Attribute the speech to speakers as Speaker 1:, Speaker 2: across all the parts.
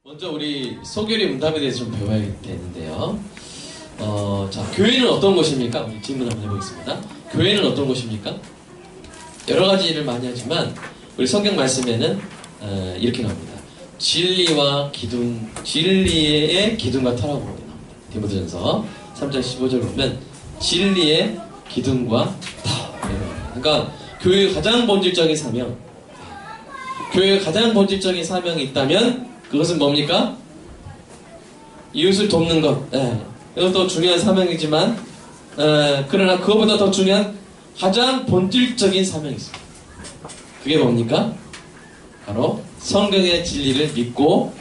Speaker 1: 먼저 우리 소교리 문답에 대해서 좀 배워야 되는데요. 자, 교회는 어떤 곳입니까? 우리 질문 한번 해보겠습니다. 교회는 어떤 곳입니까? 여러 가지 일을 많이 하지만 우리 성경 말씀에는 이렇게 나옵니다. 진리와 기둥, 진리의 기둥과 터라고 나옵니다. 디모데전서 3장 15절 보면 진리의 기둥과 터. 그러니까 교회의 가장 본질적인 사명, 교회의 가장 본질적인 사명이 있다면 그것은 뭡니까? 이웃을 돕는 것. 이것도 중요한 사명이지만 그러나 그것보다 더 중요한 가장 본질적인 사명이 있습니다. 그게 뭡니까? 바로 성경의 진리를 믿고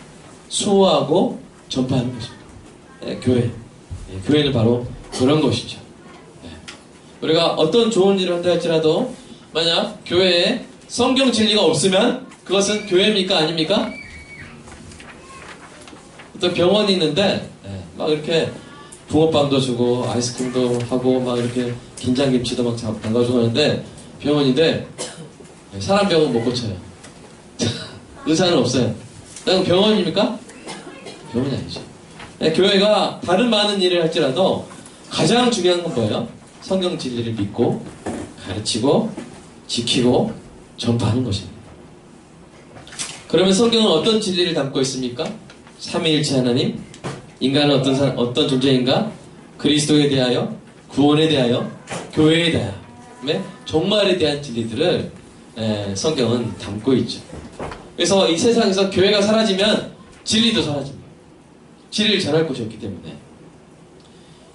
Speaker 1: 수호하고 전파하는 것입니다. 교회. 교회는 바로 그런 것이죠. 우리가 어떤 좋은 일을 한다 할지라도 만약 교회에 성경 진리가 없으면 그것은 교회입니까? 아닙니까? 어떤 병원이 있는데 막 이렇게 붕어빵도 주고 아이스크림도 하고 막 이렇게 김장김치도 막 담가주고 하는데 병원인데 사람 병은 못 고쳐요. 의사는 없어요. 그럼 병원입니까? 병원이 아니죠. 교회가 다른 많은 일을 할지라도 가장 중요한 건 뭐예요? 성경 진리를 믿고 가르치고 지키고 전파하는 것입니다. 그러면 성경은 어떤 진리를 담고 있습니까? 삼위일체 하나님, 인간은 어떤 존재인가? 그리스도에 대하여, 구원에 대하여, 교회에 대하여, 종말에 대한 진리들을 성경은 담고 있죠. 그래서 이 세상에서 교회가 사라지면 진리도 사라집니다. 진리를 전할 곳이 없기 때문에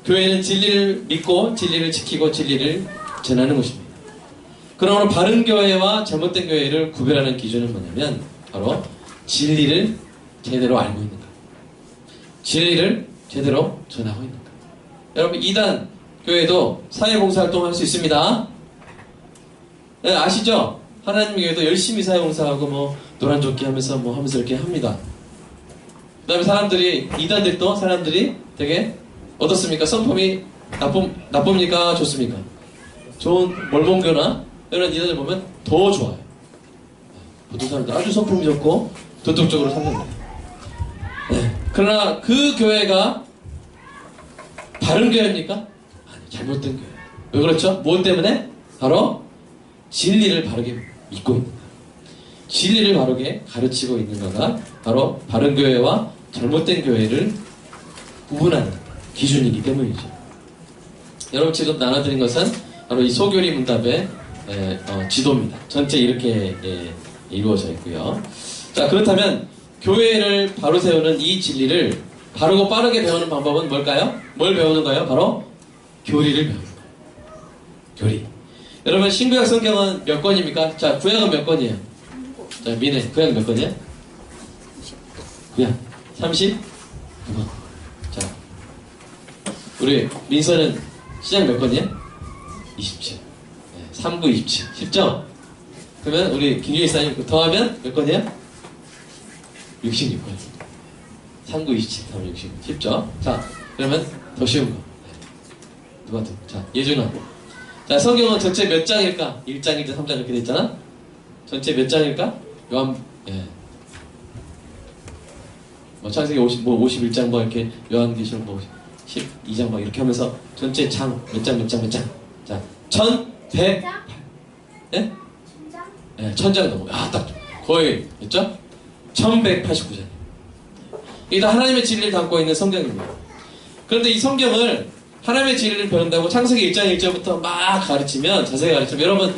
Speaker 1: 교회는 진리를 믿고 진리를 지키고 진리를 전하는 곳입니다. 그러므로 바른 교회와 잘못된 교회를 구별하는 기준은 뭐냐면 바로 진리를 제대로 알고 있는가, 진리를 제대로 전하고 있는가. 여러분, 이단 교회도 사회봉사활동을 할 수 있습니다. 아시죠? 하나님 교회도 열심히 사회봉사하고 뭐 노란조끼 하면서 뭐 하면서 이렇게 합니다. 그 다음에 사람들이, 이단들도 사람들이 되게 어떻습니까? 성품이 나쁩니까? 좋습니까? 좋은 몰몬교나 이런 이단들 보면 더 좋아요. 보통 사람들 아주 성품이 좋고 도덕적으로 살는다. 그러나 그 교회가 바른 교회입니까? 아니, 잘못된 교회. 왜 그렇죠? 무엇 때문에? 바로 진리를 바르게 믿고 있는가, 진리를 바르게 가르치고 있는가가 바로 바른 교회와 잘못된 교회를 구분하는 기준이기 때문이죠. 여러분, 지금 나눠드린 것은 바로 이 소교리 문답의 지도입니다. 전체 이렇게 이루어져 있고요. 자, 그렇다면 교회를 바로 세우는 이 진리를 바르고 빠르게 배우는 방법은 뭘까요? 뭘 배우는 거예요? 바로 교리를 배우는 거예요. 교리. 여러분, 신구약 성경은 몇 권입니까? 자, 구약은 몇 권이에요? 자, 미네, 구약 몇 권이에요? 구약 39권. 자, 우리 민서는 시작 몇 권이에요? 27. 3, 9, 27. 10점. 그러면 우리 김유희 사님 더하면 몇 권이에요? 66권. 3, 9, 27 더하면 66. 쉽죠? 자, 그러면 더 쉬운 거. 누가 더? 자, 예준아. 자, 성경은 전체 몇 장일까? 1장, 2장, 3장 이렇게 돼 있잖아? 전체 몇 장일까? 뭐 창세기 51장 뭐 이렇게 요한계시록 뭐 12장 막 이렇게 하면서 전체 장 몇 장. 자, 1100. 예? 네, 1000장 넘어요. 딱 거의 됐죠? 1189장. 이게 다 하나님의 진리를 담고 있는 성경입니다. 그런데 이 성경을 하나님의 진리를 배운다고 창세기 1장 1절부터 막 가르치면, 자세히 가르치면, 여러분,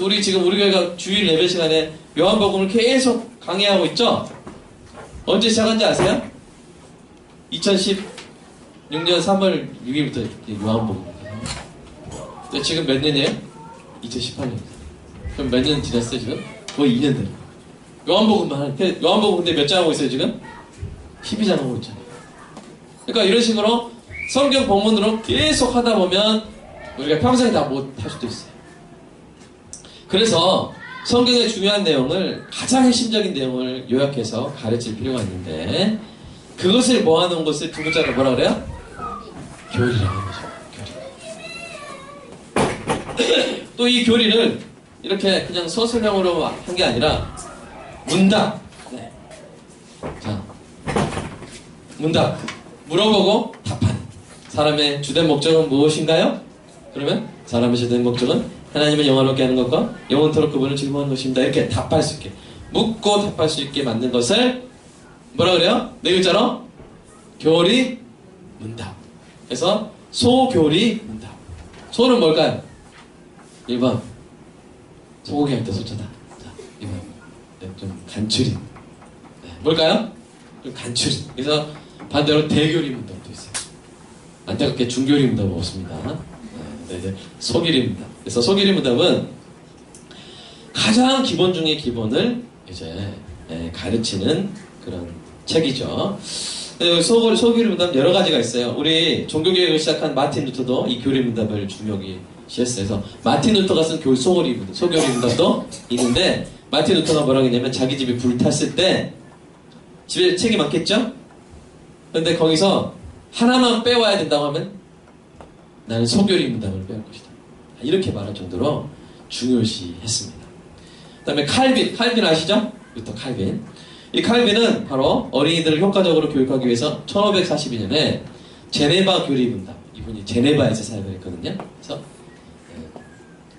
Speaker 1: 우리 교회가 주일 예배 시간에 요한복음을 계속 강의하고 있죠? 언제 시작한지 아세요? 2016년 3월 6일부터 요한복음. 지금 몇 년이에요? 2018년. 그럼 몇 년 지났어요, 지금? 거의 2년 됐어요. 요한복음만 하는데, 요한복음 근데 몇 장 하고 있어요, 지금? 12장 하고 있잖아요. 그러니까 이런 식으로 성경 본문으로 계속 하다 보면 우리가 평생 다 못 할 수도 있어요. 그래서 성경의 중요한 내용을, 가장 핵심적인 내용을 요약해서 가르칠 필요가 있는데, 그것을 모아놓은 것을 두 글자로 뭐라 그래요? 교리라고 하는 거죠. 교리. 또 이 교리를 이렇게 그냥 서술형으로 한 게 아니라 문답. 자, 문답. 물어보고 답하는 사람의 주된 목적은 무엇인가요? 그러면 사람의 주된 목적은 하나님을 영화롭게 하는 것과 영원토록 그분을 즐거워하는 것입니다. 이렇게 답할 수 있게, 묻고 답할 수 있게 만든 것을 뭐라 그래요? 네 글자로 교리 문답. 그래서 소교리 문답. 소는 뭘까요? 1번 소고기 할 때 소자다. 자, 2번 네, 좀 간추린. 네, 뭘까요? 좀 간추린. 그래서 반대로 대교리 문답도 있어요. 안타깝게 중교리 문답은 없습니다. 네, 네, 소교리 문답. 그래서 소교리 문답은 가장 기본 중의 기본을 이제 가르치는 그런 책이죠. 소교리 문답 여러 가지가 있어요. 우리 종교개혁을 시작한 마틴 루터도 이 교리 문답을 중요시했어요. 그래서 마틴 루터가 쓴 소교리 문답도 있는데, 마틴 루터가 뭐라고 했냐면 자기 집이 불탔을 때 집에 책이 많겠죠? 그런데 거기서 하나만 빼와야 된다고 하면 나는 소교리 문답을 빼올 것이다. 이렇게 말할 정도로 중요시했습니다. 그 다음에 칼빈 아시죠? 루터 칼빈. 이 칼빈은 바로 어린이들을 효과적으로 교육하기 위해서 1542년에 제네바 교리 문답, 이분이 제네바에서 사역을 했거든요. 그래서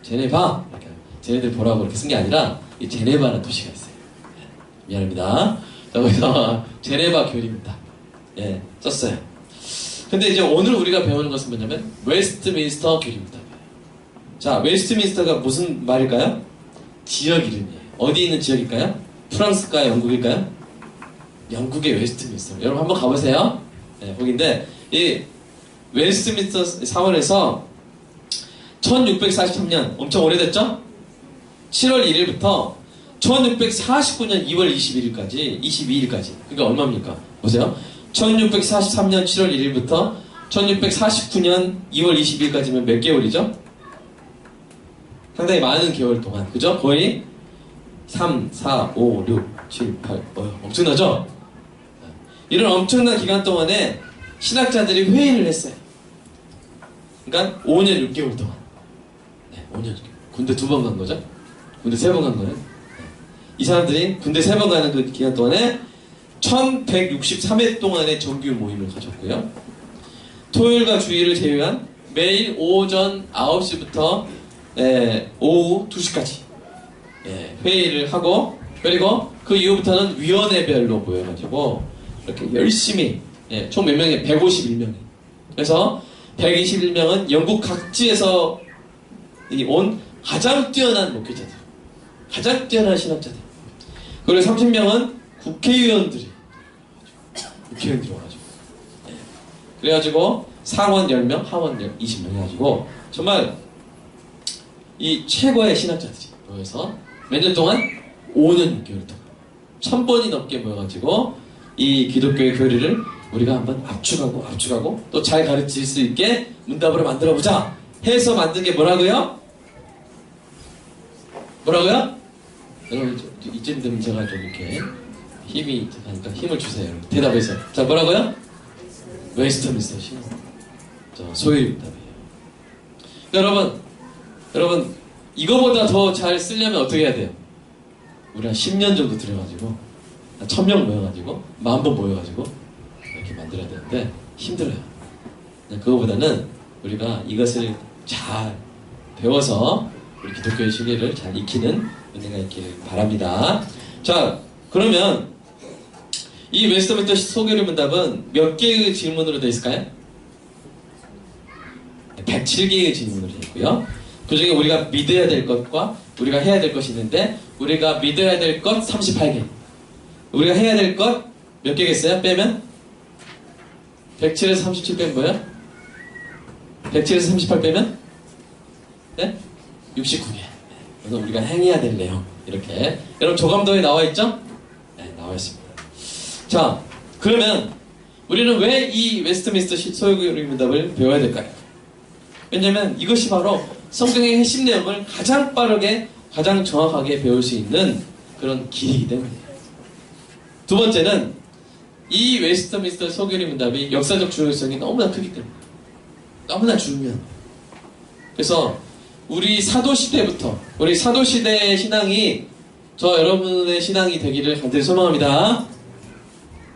Speaker 1: 제네바, 이렇게 쟤네들 보라고 이렇게 쓴 게 아니라 이 제네바라는 도시가 있어요. 미안합니다. 거기서 제네바 교리 문답 썼어요. 근데 이제 오늘 우리가 배우는 것은 뭐냐면 웨스트민스터 교리 문답이에요. 자, 웨스트민스터가 무슨 말일까요? 지역 이름이에요. 어디 있는 지역일까요? 프랑스일까요? 영국일까요? 영국의 웨스트민스터. 여러분 한번 가보세요. 네, 거기인데 이 웨스트민스터 사원에서 1643년, 엄청 오래됐죠? 7월 1일부터 1649년 2월 22일까지 그게 얼마입니까? 보세요. 1643년 7월 1일부터 1649년 2월 22일까지면 몇 개월이죠? 상당히 많은 개월 동안, 그죠? 거의 3, 4, 5, 6, 7, 8, 엄청나죠? 이런 엄청난 기간 동안에 신학자들이 회의를 했어요. 그러니까 5년 6개월 동안. 네, 5년 6개월. 군대 2번 간 거죠? 군대 3번 간 거예요. 네. 이 사람들이 군대 3번 가는 그 기간 동안에 1163회 동안의 정규 모임을 가졌고요. 토요일과 주일을 제외한 매일 오전 9시부터 오후 2시까지 회의를 하고, 그리고 그 이후부터는 위원회별로 모여가지고 이렇게 열심히, 총 몇 명이에요? 151명이에요. 그래서 121명은 영국 각지에서 온 가장 뛰어난 목회자들, 가장 뛰어난 신학자들, 그리고 30명은 국회의원들이 와가지고 그래가지고 상원 10명, 하원 20명 해가지고 정말 이 최고의 신학자들이 모여서 몇 년 동안? 5년 6개월 동안 1000번이 넘게 모여가지고 이 기독교의 교리를 우리가 한번 압축하고 또 잘 가르칠 수 있게 문답으로 만들어보자 해서 만든 게 뭐라고요? 여러분 이쯤 되면 제가 좀 이렇게 힘이 하니까 힘을 주세요. 대답해서. 자, 뭐라고요? 웨스트민스터 신앙. 소유의 문답이에요. 여러분 이거보다 더 잘 쓰려면 어떻게 해야 돼요? 우리 한 10년 정도 들여가지고 한 1000명 모여가지고 10,000번 모여가지고 이렇게 만들어야 되는데 힘들어요. 그거보다는 우리가 이것을 잘 배워서 우리 기독교의 신뢰를 잘 익히는 은혜가 있기를 바랍니다. 자, 그러면 이 웨스트민스터 소교리 문답은 몇 개의 질문으로 되어 있을까요? 107개의 질문으로 되어 있고요. 그 중에 우리가 믿어야 될 것과 우리가 해야 될 것이 있는데, 우리가 믿어야 될 것 38개, 우리가 해야 될 것 몇 개겠어요? 빼면? 107에서 37 빼면 뭐예요? 107에서 38 빼면? 네? 69개. 그래서 우리가 행해야 될 내용, 이렇게 여러분 조감도에 나와 있죠? 네, 나와 있습니다. 자, 그러면 우리는 왜 이 웨스트민스터 소교리 문답을 배워야 될까요? 왜냐면 이것이 바로 성경의 핵심 내용을 가장 빠르게, 가장 정확하게 배울 수 있는 그런 길이기 때문이에요. 두 번째는 이 웨스트민스터 소교리 문답이 역사적 중요성이 너무나 크기 때문에, 너무나 중요한. 그래서 우리 사도시대부터, 우리 사도시대의 신앙이 저 여러분의 신앙이 되기를 간절히 소망합니다.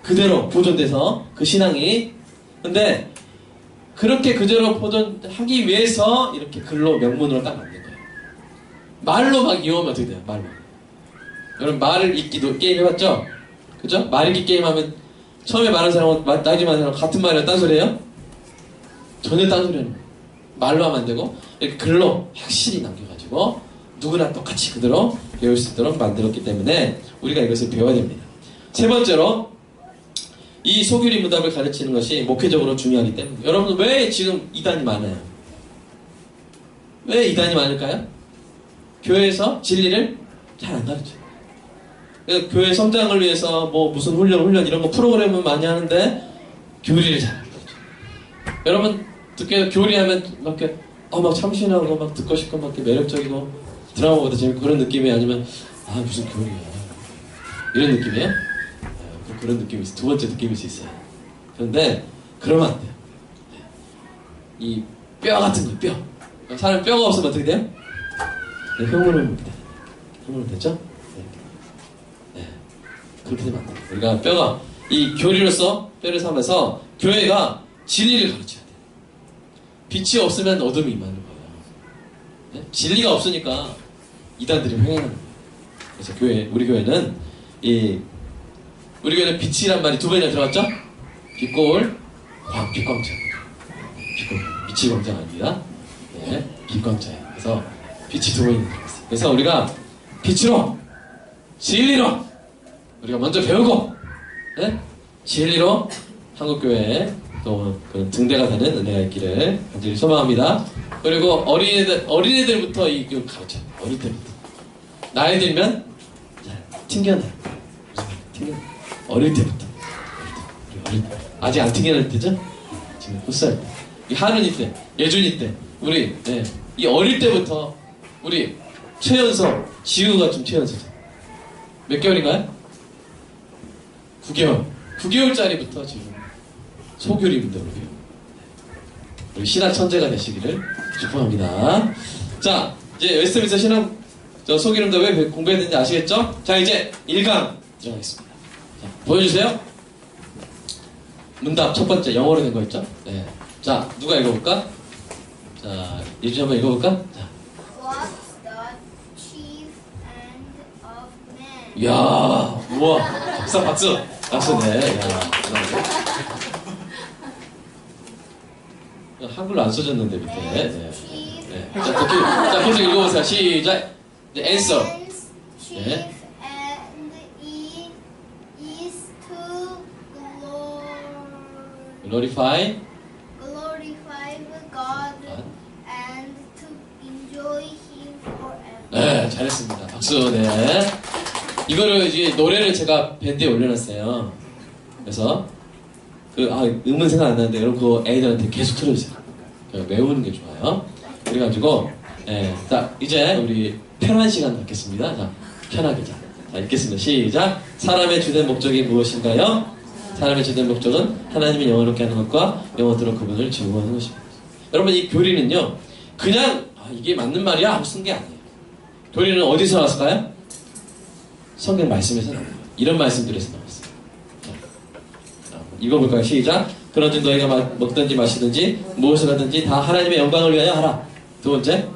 Speaker 1: 그대로 보존돼서 그 신앙이. 근데 그렇게 그대로 보존하기 위해서 이렇게 글로 명문으로 딱 만든 거예요. 말로 막 이어오면 어떻게 돼요? 말로. 여러분 말 읽기도 게임 해봤죠? 그죠? 말 읽기 게임 하면 처음에 말하는 사람하고 나중에 말하는 사람하고 같은 말이랑 딴 소리예요? 전혀 딴 소리는 말로 하면 안 되고 이렇게 글로 확실히 남겨가지고 누구나 똑같이 그대로 배울 수 있도록 만들었기 때문에 우리가 이것을 배워야 됩니다. 세 번째로 이 소규리 문답을 가르치는 것이 목회적으로 중요하기 때문에 여러분 왜 지금 이단이 많아요? 왜 이단이 많을까요? 교회에서 진리를 잘 안 가르쳐요. 교회 성장을 위해서 뭐 무슨 훈련 이런 거 프로그램은 많이 하는데 교리를 잘 안 가르쳐요. 여러분 듣게 교리하면 막 이렇게 막 참신하고 막 듣고 싶고 막 이렇게 매력적이고 드라마보다 재밌고 그런 느낌이 아니면 무슨 교리야 이런 느낌이에요? 그런 느낌이 있어요. 두 번째 느낌일 수 있어요. 그런데 그러면 안 돼요. 이 뼈 같은 거, 뼈. 사람 뼈가 없으면 어떻게 돼요? 네, 흉물은 돼요. 흉물은 됐죠? 네. 그렇게 되면 안 돼요. 우리가 뼈가 이 교리로서 뼈를 삼아서 교회가 진리를 가르쳐야 돼요. 빛이 없으면 어둠이 임하는 거예요. 네? 진리가 없으니까 이단들이 횡행하는 거예요. 그래서 우리 교회는 빛이란 말이 두 번이나 들어갔죠? 빛골, 빛광자. 빛골, 빛이 광장 아닙니다. 네, 빛광자예요. 그래서 빛이 두 번이나 들어갔어요. 그래서 우리가 빛으로, 진리로 우리가 먼저 배우고, 네? 진리로 한국교회에 또 그런 등대가 되는 은혜가 있기를 간절히 소망합니다. 그리고 어린애들부터 이거 가르쳐요. 어릴 때부터. 나이 들면 튕겨내. 어릴 때부터. 아직 안 튕겨낼 때죠? 지금 풋살 때. 이 하은이 때, 예준이 때, 우리 이 어릴 때부터 우리 최연서, 지우가 좀 최연서죠. 몇 개월인가요? 9개월. 9개월짜리부터 지금 소교리 문답을 배워요. 우리 신학 천재가 되시기를 축복합니다. 자, 이제 웨스트민스터 신학 소교리 문답 왜 공부해야 되는지 아시겠죠? 자, 이제 1강 들어가겠습니다. 자, 보여주세요. 문답 첫 번째 영어로 된 거 있죠? 네. 자, 누가 읽어볼까? 자, 예준이 한번 읽어볼까? 자.
Speaker 2: What's the chief end of man?
Speaker 1: 이야, 우와, 박수. 네. 야, 한글로 안 써졌는데 밑에. 네. 네. 자, 계속 읽어보세요. 시작. 이제 answer.
Speaker 2: Chief
Speaker 1: 네.
Speaker 2: end is to
Speaker 1: glorify
Speaker 2: God and to enjoy Him forever.
Speaker 1: 네, 잘했습니다. 박수. 네. 이거를 이제 노래를 제가 밴드에 올려놨어요. 그래서 음은 생각 안 나는데 여러분 그거 애들한테 계속 틀어주세요. 외우는 게 좋아요. 그래가지고 자 이제 우리 편한 시간 갖겠습니다. 자 편하게 자 읽겠습니다. 시작. 사람의 주된 목적이 무엇인가요? 사람의 주된 목적은 하나님이 영원롭게 하는 것과 영원토록 그분을 즐거워하는 것입니다. 여러분 이 교리는요 그냥 이게 맞는 말이야 하고 쓴 게 아니에요. 교리는 어디서 나왔을까요? 성경 말씀에서 나와요. 이런 말씀들에서 나왔어요. 자, 읽어볼까요? 시작. 그런즉 너희가 먹든지 마시든지 무엇을 하든지 다 하나님의 영광을 위하여 하라. 두 번째.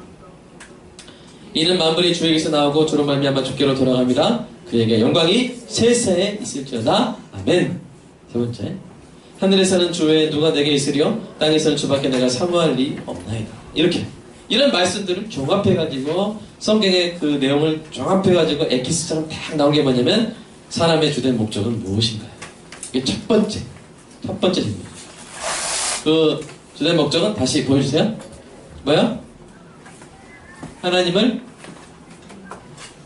Speaker 1: 이는 만물이 주에게서 나오고 주로 말미암아 주께로 돌아갑니다. 그에게 영광이 세세에 있을지어다. 아멘. 세 번째. 하늘에서는 주 외에 누가 내게 있으리요 땅에서는 주밖에 내가 사모할 리 없나이다. 이렇게 이런 말씀들을 종합해가지고 성경의 그 내용을 종합해가지고 엑기스처럼 딱 나온 게 뭐냐면 사람의 주된 목적은 무엇인가요? 이게 첫 번째 질문. 그 주된 목적은 다시 보여주세요. 뭐요? 하나님을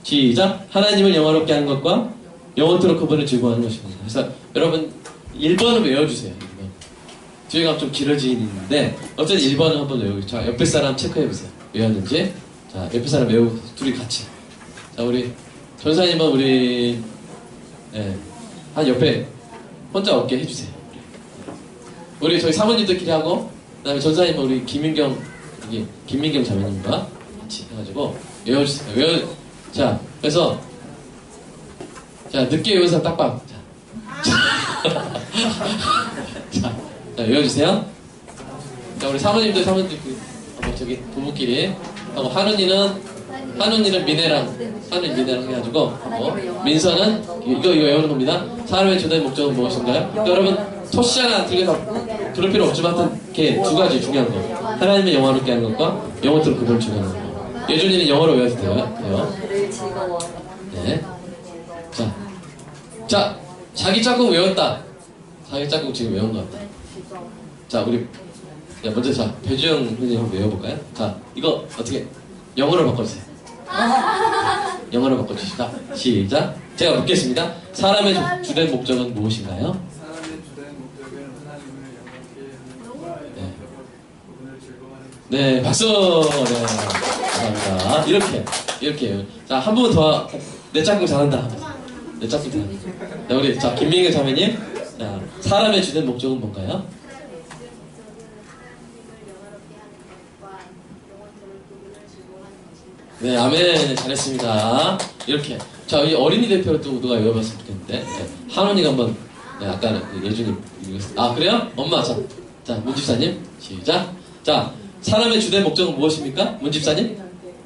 Speaker 1: 시작. 하나님을 영화롭게 하는 것과 영원토록 그분을 즐거워하는 것입니다. 그래서 여러분 1번은 외워주세요. 1번. 뒤에 가면 좀 길어지는데 어쨌든 1번은 한번 외우고 자 옆에 사람 체크해보세요. 외웠는지. 자 옆에 사람 외우고 둘이 같이. 자 우리 전사님은 우리 한 옆에 혼자 없게 해주세요. 우리 저희 사모님들끼리 하고 그 다음에 전사님은 우리 김민경 자매님과 같이 해가지고 외워주세요. 자 그래서 자 늦게 외운 사람 딱방. 자. 자, 외워주세요. 자, 우리 사모님들, 저기 부부끼리 하고, 한은이는 미네랑 해가지고, 민서는 이거 외우는 겁니다. 사람의 주된 목적은 무엇인가요? 그러니까 여러분, 토시잖아. 그럴 필요 없지만, 하여튼, 이렇게 두 가지 중요한 거. 하나님의 영화롭게 하는 것과 영어대로 그걸 중요한 거. 예준이는 영어로 외워도 돼요. 네. 자, 자기 짝꿍 외웠다. 자기 짝꿍 지금 외운 것 같다. 자, 우리, 먼저 배주영 선생님 한번 외워볼까요? 자, 이거 어떻게, 영어로 바꿔주세요. 영어로 바꿔주시다. 시작. 제가 묻겠습니다. 사람의 주된 목적은 무엇인가요?
Speaker 3: 사람의 주된 목적은 하나님을 영광케 하는 것과
Speaker 1: 네.
Speaker 3: 그분을 즐거워하는 것.
Speaker 1: 네, 박수! 네, 감사합니다. 이렇게. 자, 한 번 더, 내 짝꿍 잘한다. 내 짝꿍 잘한다. 자, 우리, 김민경 자매님. 자, 사람의 주된 목적은 뭔가요? 네, 아멘. 잘했습니다. 이렇게. 자, 이 어린이 대표를 또 누가 외워봤으면 좋겠는데. 네, 한원이가 한번, 네, 아까 예준이 읽었어요. 아, 그래요? 엄마, 자, 문집사님. 시작. 자, 사람의 주된 목적은 무엇입니까? 문집사님?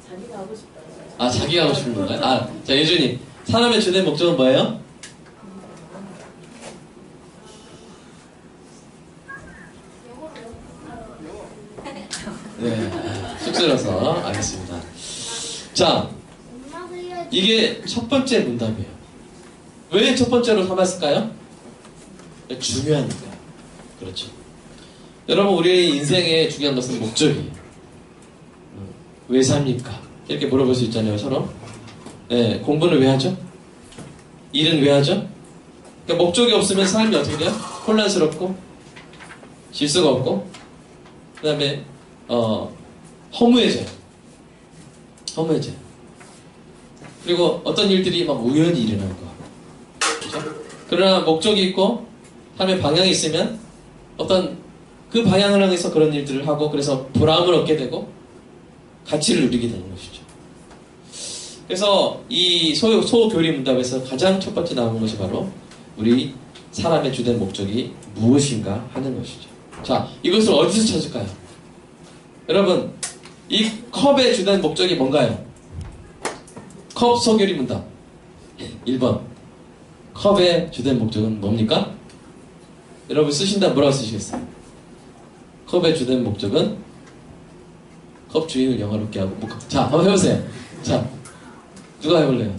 Speaker 4: 자기가 하고 싶다.
Speaker 1: 아, 자기가 하고 싶은 건가요? 아, 자, 예준이. 사람의 주된 목적은 뭐예요? 네, 쑥스러워서 알겠습니다. 자, 이게 첫 번째 문답이에요. 왜 첫 번째로 삼았을까요? 중요하니까. 그렇죠. 여러분, 우리 인생의 중요한 것은 목적이에요. 왜 삽니까? 이렇게 물어볼 수 있잖아요, 서로. 네, 공부는 왜 하죠? 일은 왜 하죠? 그러니까 목적이 없으면 삶이 어떻게 돼요? 혼란스럽고, 질서가 없고, 그 다음에, 허무해져요. 그리고 어떤 일들이 막 우연히 일어나는 거야. 그렇죠? 그러나 목적이 있고, 삶의 방향이 있으면, 어떤 그 방향을 향해서 그런 일들을 하고, 그래서 보람을 얻게 되고, 가치를 누리게 되는 것이죠. 그래서 이 소교리 문답에서 가장 첫 번째 나오는 것이 바로 우리 사람의 주된 목적이 무엇인가 하는 것이죠. 자, 이것을 어디서 찾을까요? 여러분, 이 컵의 주된 목적이 뭔가요? 컵 소교리 문답 1번. 컵의 주된 목적은 뭡니까? 여러분 쓰신다 뭐라고 쓰시겠어요? 컵의 주된 목적은 컵 주인을 영화롭게 하고 자, 한번 해보세요. 자, 누가 해볼래요?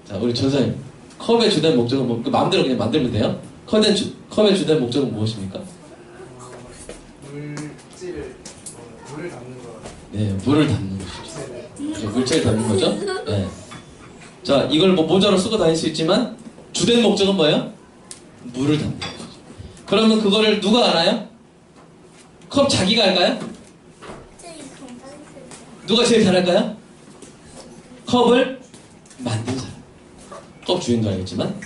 Speaker 1: 자, 우리 전사님. 컵의 주된 목적은 뭐, 마음대로 그냥 만들면 돼요? 컵의 주된 목적은 무엇입니까?
Speaker 3: 물을 담는 거.
Speaker 1: 네, 물을 담는 것이죠. 그렇죠, 물체를 담는 거죠? 네. 자, 이걸 뭐 모자로 쓰고 다닐 수 있지만, 주된 목적은 뭐예요? 물을 담는 거죠. 그러면 그거를 누가 알아요? 컵 자기가 할까요? 누가 제일 잘할까요? 컵을 만든 사람. 컵 주인도 알겠지만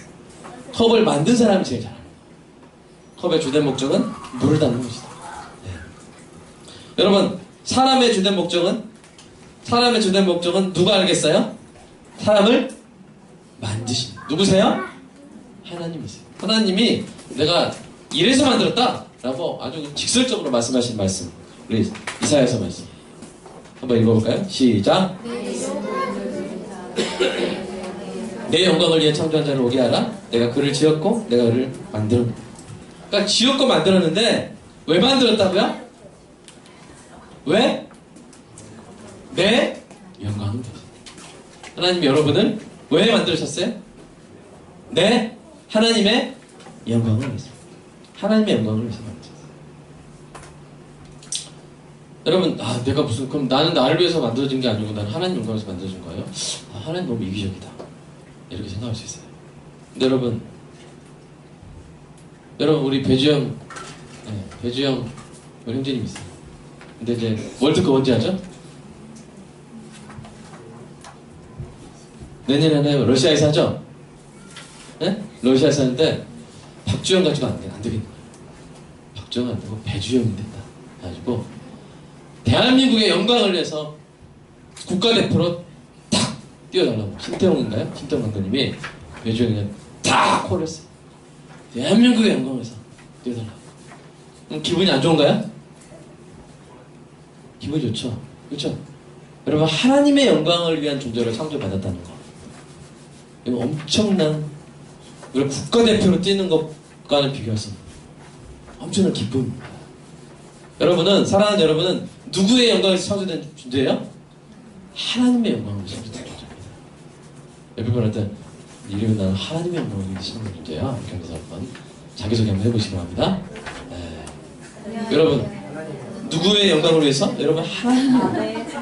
Speaker 1: 컵을 만든 사람이 제일 잘합니다. 컵의 주된 목적은 물을 담는 것이다. 네. 여러분, 사람의 주된 목적은 누가 알겠어요? 사람을 만드신 누구세요? 하나님이세요. 하나님이 내가 이래서 만들었다 라고 아주 직설적으로 말씀하신 말씀, 우리 이사야서 말씀 한번 읽어볼까요? 시작. 내 영광을 위해 창조한 자를 오게 하라. 내가 그를 지었고 내가 그를 만들었다. 그러니까 지었고 만들었는데 왜 만들었다고요? 왜? 내 영광을 위해서. 하나님 여러분을 왜 만드셨어요? 네, 하나님의 영광을 위해서. 하나님의 영광을 위해서 만드셨어요. 여러분, 내가 그럼 나는 나를 위해서 만들어진 게 아니고 나는 하나님 영광을 위해서 만들어진 거예요? 하나님 너무 이기적이다. 이렇게 생각할 수 있어요. 근데 여러분 우리 배주영 우리 형제님 있어요. 근데 이제 월드컵 언제 하죠? 내년에 하나요? 러시아에서 하죠? 네? 러시아에서 하는데 박주영 가지고 안 되겠는 거예요. 박주영 안 되고 배주영이 된다. 그래가지고 대한민국의 영광을 위해서 국가대표로 탁 뛰어달라고. 신태용인가요? 신태용 감독님이 배주영이랑 탁 콜을 했어요. 대한민국의 영광에서 뛰어달라. 그럼 기분이 안 좋은가요? 기분이 좋죠. 그렇죠? 여러분, 하나님의 영광을 위한 존재로 창조받았다는 거. 이거 엄청난, 우리 국가대표로 뛰는 것과는 비교해서 엄청난 기쁨입니다. 여러분은, 사랑하는 여러분은 누구의 영광에서 창조된 존재예요? 하나님의 영광으로 창조된 존재입니다. 옆에 분한테 이름은 나는 하나님의 영광을 위해서 창조된 존재야. 이렇게 하면서 한번 자기소개 한번 해보시기 바랍니다. 네. 여러분, 누구의 영광을 위해서? 여러분, 하나님의 영광.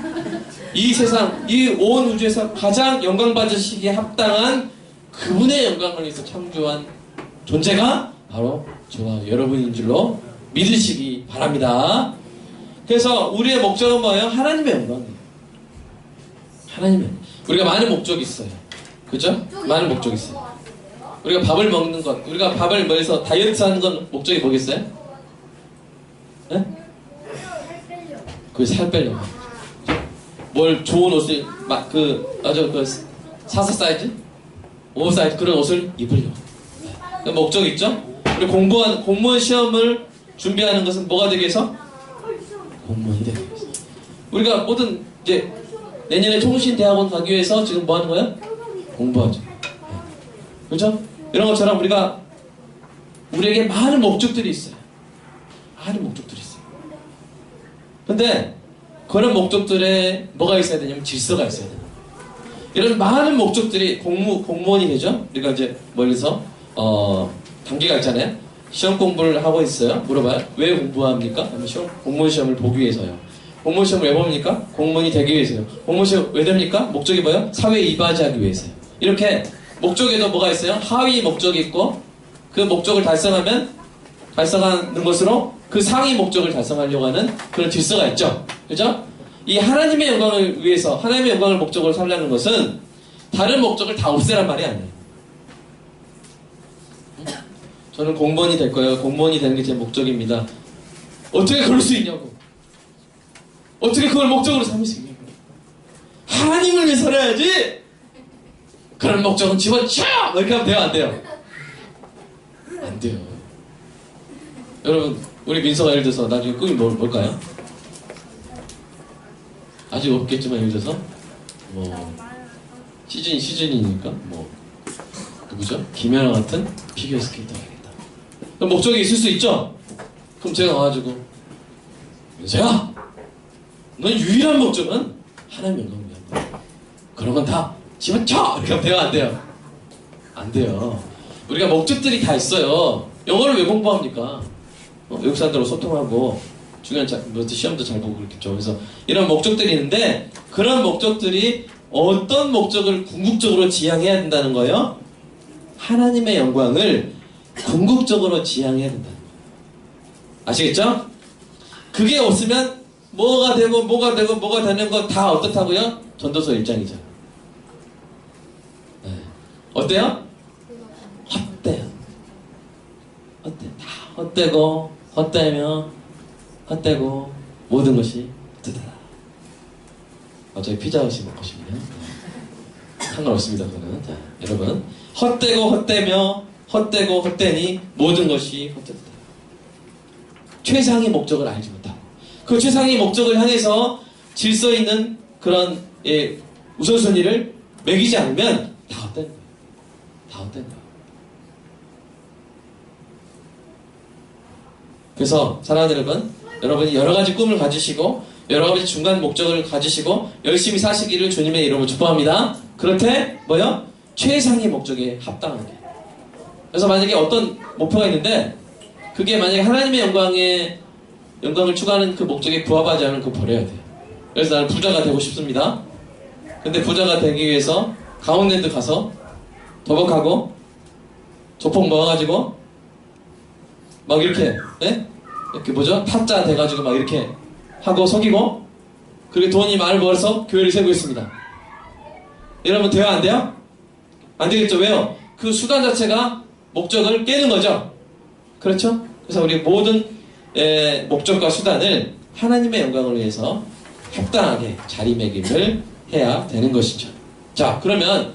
Speaker 1: 이 세상, 이 온 우주에서 가장 영광 받으시기에 합당한 그분의 영광을 위해서 창조한 존재가 바로 저와 여러분인 줄로 믿으시기 바랍니다. 그래서 우리의 목적은 뭐예요? 하나님의 영광이에요. 하나님의, 우리가 많은 목적이 있어요. 그죠? 많은 목적이 있어요. 우리가 밥을 먹는 것, 우리가 밥을 뭐해서 다이어트 하는 건 목적이 뭐겠어요? 네? 그게 살 빼려고. 뭘 좋은 옷을 아주 사사 사이즈, 오버사이즈 그런 옷을 입으려고. 그 목적이 있죠. 우리 공무원 시험을 준비하는 것은 뭐가 되기 위해서? 공무원이 되기 위해서. 우리가 모든 이제 내년에 통신대학원 가기 위해서 지금 뭐 하는 거예요? 공부하죠. 그렇죠? 이런 것처럼 우리에게 많은 목적들이 있어요. 많은 목적들이 있어요. 근데 그런 목적들에 뭐가 있어야 되냐면 질서가 있어야 돼요. 이런 많은 목적들이 공무원이 되죠. 우리가 이제 멀리서 단계가 있잖아요. 시험 공부를 하고 있어요. 물어봐요. 왜 공부합니까? 공무원 시험을 보기 위해서요. 공무원 시험을 왜 봅니까? 공무원이 되기 위해서요. 공무원 시험 왜 됩니까? 목적이 뭐예요? 사회에 이바지하기 위해서요. 이렇게 목적에도 뭐가 있어요? 하위 목적이 있고 그 목적을 달성하는 것으로 그 상위 목적을 달성하려고 하는 그런 질서가 있죠. 그죠? 이 하나님의 영광을 위해서, 하나님의 영광을 목적으로 삼려는 것은 다른 목적을 다 없애란 말이 아니에요. 저는 공무원이 될 거예요. 공무원이 되는 게 제 목적입니다. 어떻게 그럴 수 있냐고. 어떻게 그걸 목적으로 삼을 수 있냐고. 하나님을 위해 살아야지! 그런 목적은 집어쳐! 이렇게 하면 돼요, 안 돼요? 안 돼요. 여러분, 우리 민서가 예를 들어서 나중에 꿈이 뭘까요? 아직 없겠지만 예를 들어서 시즌이니까 누구죠? 김연아 같은 피겨스케이터 하겠다. 그럼 목적이 있을 수 있죠? 그럼 제가 와가지고 민서야! 넌 유일한 목적은 하나님의 영광을 위한 거야. 그런 건 다 집어쳐! 이렇게 하면 돼요, 안 돼요? 안 돼요. 우리가 목적들이 다 있어요. 영어를 왜 공부합니까? 외국 사람들하고 소통하고 중요한 시험도 잘 보고 그렇겠죠. 그래서 이런 목적들이 있는데 그런 목적들이 어떤 목적을 궁극적으로 지향해야 된다는 거예요? 하나님의 영광을 궁극적으로 지향해야 된다는 거예요. 아시겠죠? 그게 없으면 뭐가 되는 거 다 어떻다고요? 전도서 1장이죠. 네. 어때요? 헛돼요. 다 헛되고 모든 것이 헛되다. 저희 피자 혹시 먹고 싶네요. 네. 상관없습니다. 그거는. 자, 여러분, 헛되고 헛되니 모든 것이 헛되다. 최상의 목적을 알지 못하고 그 최상의 목적을 향해서 질서 있는 그런 우선순위를 매기지 않으면 다 헛된 거예요. 다 헛된 거예요. 그래서 사랑하는 여러분, 여러분이 여러 가지 꿈을 가지시고 여러 가지 중간 목적을 가지시고 열심히 사시기를 주님의 이름으로 축복합니다. 그렇게 최상의 목적에 합당하게. 그래서 만약에 어떤 목표가 있는데 그게 만약에 하나님의 영광을 추구하는 그 목적에 부합하지 않으면 그거 버려야 돼요. 그래서 나는 부자가 되고 싶습니다. 근데 부자가 되기 위해서 강원랜드 가서 도박하고 조폭 모아가지고 막 이렇게 타짜 돼가지고 막 이렇게 하고 속이고 그리고 돈이 많이 벌어서 교회를 세우고 있습니다. 이러면 돼요? 안 돼요? 안 되겠죠? 왜요? 그 수단 자체가 목적을 깨는 거죠. 그렇죠? 그래서 우리 모든 목적과 수단을 하나님의 영광을 위해서 합당하게 자리매김을 해야 되는 것이죠. 자, 그러면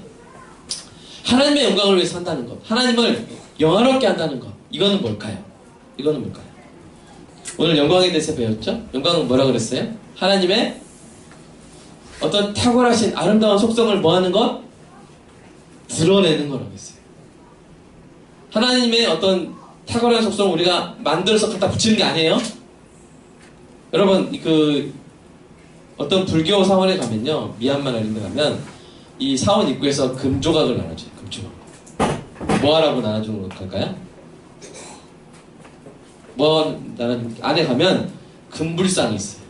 Speaker 1: 하나님의 영광을 위해서 산다는 것, 하나님을 영화롭게 한다는 것. 이거는 뭘까요? 이거는 뭘까요? 오늘 영광에 대해서 배웠죠? 영광은 뭐라 그랬어요? 하나님의 어떤 탁월하신 아름다운 속성을 뭐하는 것? 드러내는 거라고 했어요. 하나님의 어떤 탁월한 속성을 우리가 만들어서 갖다 붙이는 게 아니에요? 여러분, 어떤 불교 사원에 가면요, 미얀마나 이런 데 가면, 이 사원 입구에서 금조각을 나눠줘요, 금조각. 뭐 하라고 나눠주는 걸까요? 안에 가면 금불상이 있어요.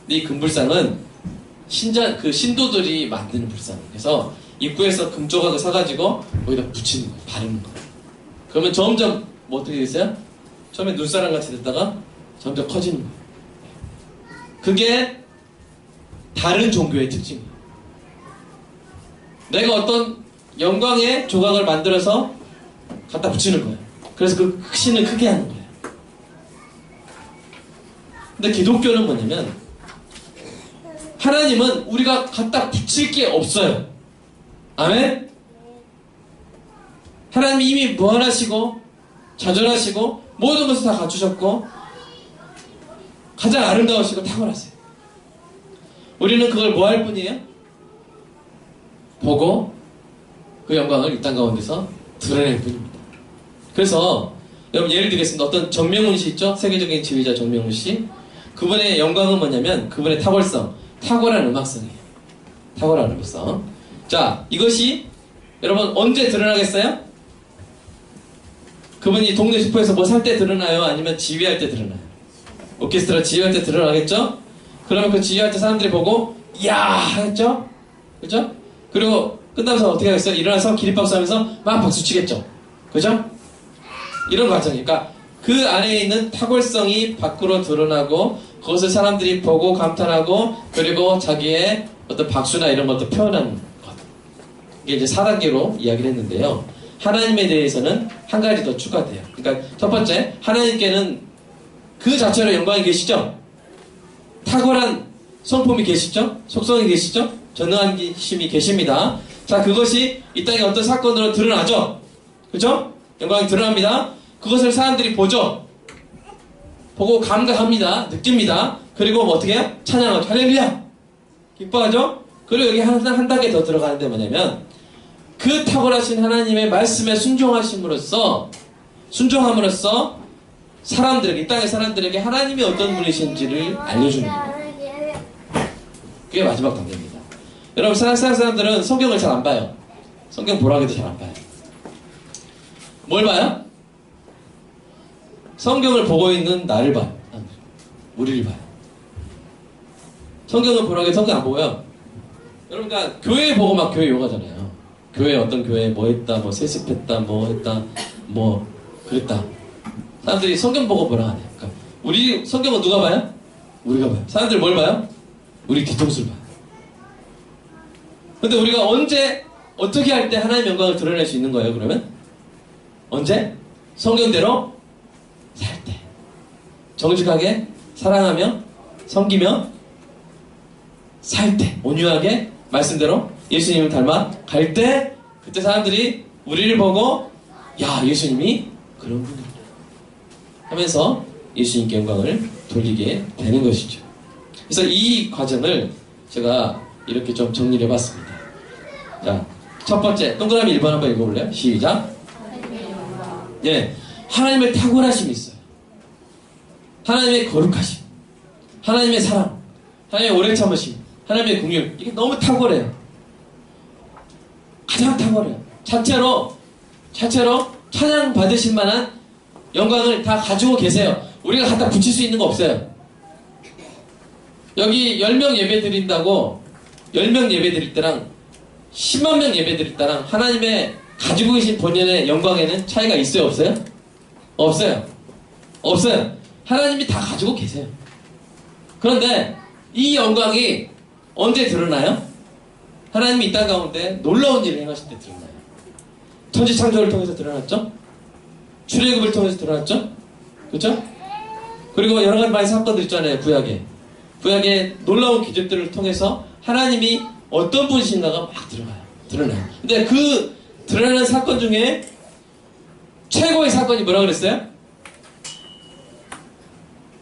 Speaker 1: 근데 이 금불상은 신도들이 만드는 불상이에요. 그래서 입구에서 금조각을 사가지고 거기다 붙이는 거예요, 바르는 거예요. 그러면 점점, 뭐 어떻게 됐어요? 처음에 눈사람 같이 됐다가 점점 커지는 거예요. 그게 다른 종교의 특징이에요. 내가 어떤 영광의 조각을 만들어서 갖다 붙이는 거예요. 그래서 그 신을 크게 하는 거예요. 근데 기독교는 뭐냐면 하나님은 우리가 갖다 붙일 게 없어요. 아멘? 하나님이 이미 무한하시고 자존하시고 모든 것을 다 갖추셨고 가장 아름다우시고 탁월하세요. 우리는 그걸 뭐 할 뿐이에요? 보고 그 영광을 이 땅 가운데서 드러낼 뿐입니다. 그래서 여러분 예를 들겠습니다. 어떤 정명훈 씨 있죠? 세계적인 지휘자 정명훈 씨. 그분의 영광은 뭐냐면 그분의 탁월성, 탁월한 음악성이에요. 탁월한 음악성. 자, 이것이 여러분 언제 드러나겠어요? 그분이 동네 슈퍼에서 뭐 살 때 드러나요? 아니면 지휘할 때 드러나요? 오케스트라 지휘할 때 드러나겠죠? 그러면 그 지휘할 때 사람들이 보고 이야 하겠죠? 그죠? 그리고 끝나면서 어떻게 하겠어요? 일어나서 기립박수 하면서 막 박수 치겠죠? 그죠? 이런 과정이니까 그 안에 있는 탁월성이 밖으로 드러나고 그것을 사람들이 보고 감탄하고 그리고 자기의 어떤 박수나 이런 것도 표현하는 것. 이게 이제 4단계로 이야기를 했는데요. 하나님에 대해서는 한 가지 더 추가돼요. 그러니까 첫 번째, 하나님께는 그 자체로 영광이 계시죠? 탁월한 성품이 계시죠? 속성이 계시죠? 전능하심이 계십니다. 자, 그것이 이 땅에 어떤 사건으로 드러나죠? 그죠? 영광이 드러납니다. 그것을 사람들이 보죠? 보고 감각합니다. 느낍니다. 그리고 뭐 어떻게 해요? 찬양하죠. 할렐루야! 기뻐하죠? 그리고 여기 한 단계 더 들어가는데 뭐냐면 그 탁월하신 하나님의 말씀에 순종함으로써 사람들에게, 이 땅의 사람들에게 하나님이 어떤 분이신지를 알려주는 거예요. 그게 마지막 단계입니다. 여러분, 세상 사람들은 성경을 잘 안 봐요. 성경 보라고 해도 잘 안 봐요. 뭘 봐요? 성경을 보고 있는 나를 봐요. 우리를 봐요. 성경을 보라고 해도 성경 안 보고요. 여러분, 그러니까 교회 보고 막 교회 욕하잖아요. 교회 어떤 교회 뭐 했다, 뭐 세습했다, 뭐 했다, 뭐 그랬다. 사람들이 성경 보고 뭐라 하네요. 그러니까 우리 성경은 누가 봐요? 우리가 봐요. 사람들이 뭘 봐요? 우리 뒤통수를 봐요. 근데 우리가 언제 어떻게 할 때 하나님의 영광을 드러낼 수 있는 거예요? 그러면 언제? 성경대로 살 때, 정직하게 사랑하며 섬기며 살 때, 온유하게 말씀대로 예수님을 닮아 갈 때, 그때 사람들이 우리를 보고 야, 예수님이 그런 분이구나 하면서 예수님께 영광을 돌리게 되는 것이죠. 그래서 이 과정을 제가 이렇게 좀 정리를 해봤습니다. 자, 첫 번째 동그라미 1번 한번 읽어볼래요? 시작. 예, 하나님의 탁월하심이 있어요. 하나님의 거룩하심, 하나님의 사랑, 하나님의 오래 참으심, 하나님의 긍휼. 이게 너무 탁월해요. 가장 탁월해요. 자체로 찬양 받으실 만한 영광을 다 가지고 계세요. 우리가 갖다 붙일 수 있는 거 없어요. 여기 10명 예배 드린다고 10명 예배 드릴 때랑 10만 명 예배 드릴 때랑 하나님의 가지고 계신 본연의 영광에는 차이가 있어요? 없어요? 없어요. 없어요. 하나님이 다 가지고 계세요. 그런데 이 영광이 언제 드러나요? 하나님이 이 땅 가운데 놀라운 일을 행하실 때 드러나요. 천지창조를 통해서 드러났죠? 출애굽을 통해서 드러났죠? 그렇죠? 그리고 여러 가지 많은 사건들 있잖아요. 구약의 놀라운 기적들을 통해서 하나님이 어떤 분이신가가 막 드러나요. 근데 그 드러나는 사건 중에 최고의 사건이 뭐라 그랬어요?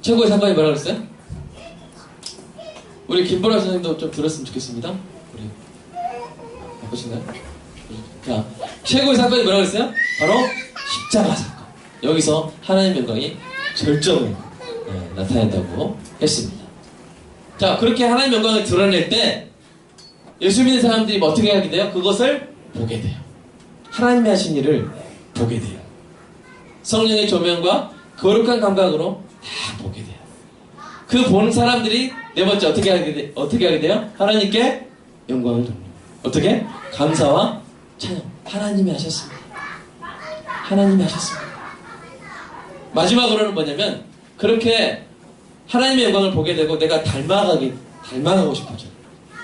Speaker 1: 최고의 사건이 뭐라 그랬어요? 우리 김보라 선생님도 좀 들었으면 좋겠습니다. 우리 바꾸신가요? 자, 최고의 사건이 뭐라 그랬어요? 바로 십자가 사건. 여기서 하나님의 영광이 절정을 나타낸다고 했습니다. 자, 그렇게 하나님의 영광을 드러낼 때 예수 믿는 사람들이 뭐 어떻게 하게 돼요? 그것을 보게 돼요. 하나님이 하신 일을 보게 돼요. 성령의 조명과 거룩한 감각으로 다 보게 돼요. 그 보는 사람들이 네 번째 어떻게 하게 돼요? 하나님께 영광을 돌립니다. 어떻게? 감사와 찬양. 하나님이 하셨습니다. 하나님이 하셨습니다. 마지막으로는 뭐냐면 그렇게 하나님의 영광을 보게 되고 내가 닮아가고 싶어져.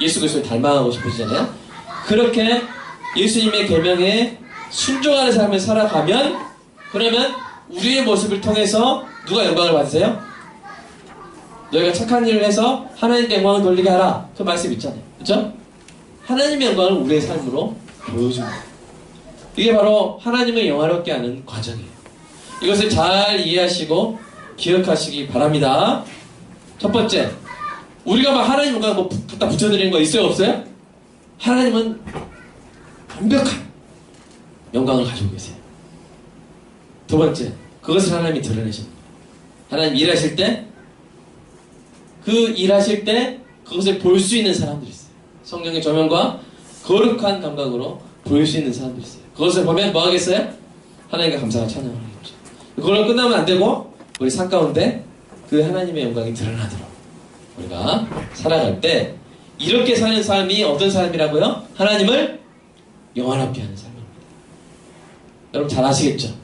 Speaker 1: 예수 그리스도를 닮아가고 싶어지잖아요. 그렇게 예수님의 계명에 순종하는 삶을 살아가면 그러면 우리의 모습을 통해서 누가 영광을 받으세요? 너희가 착한 일을 해서 하나님께 영광을 돌리게 하라. 그 말씀 있잖아요. 그렇죠? 하나님의 영광을 우리의 삶으로 보여줍니다. 이게 바로 하나님을 영화롭게 하는 과정이에요. 이것을 잘 이해하시고 기억하시기 바랍니다. 첫 번째, 우리가 막 하나님 영광을 뭐 갖다 붙여드리는 거 있어요? 없어요? 하나님은 완벽한 영광을 가지고 계세요. 두 번째, 그것을 하나님이 드러내십니다. 하나님 일하실 때, 그것을 볼 수 있는 사람들이 있어요. 성령의 조명과 거룩한 감각으로 보일 수 있는 사람들이 있어요. 그것을 보면 뭐 하겠어요? 하나님과 감사와 찬양을 하겠죠. 그걸로 끝나면 안 되고, 우리 삶 가운데 그 하나님의 영광이 드러나도록 우리가 살아갈 때, 이렇게 사는 삶이 어떤 삶이라고요? 하나님을 영원하게 하는 삶입니다. 여러분 잘 아시겠죠?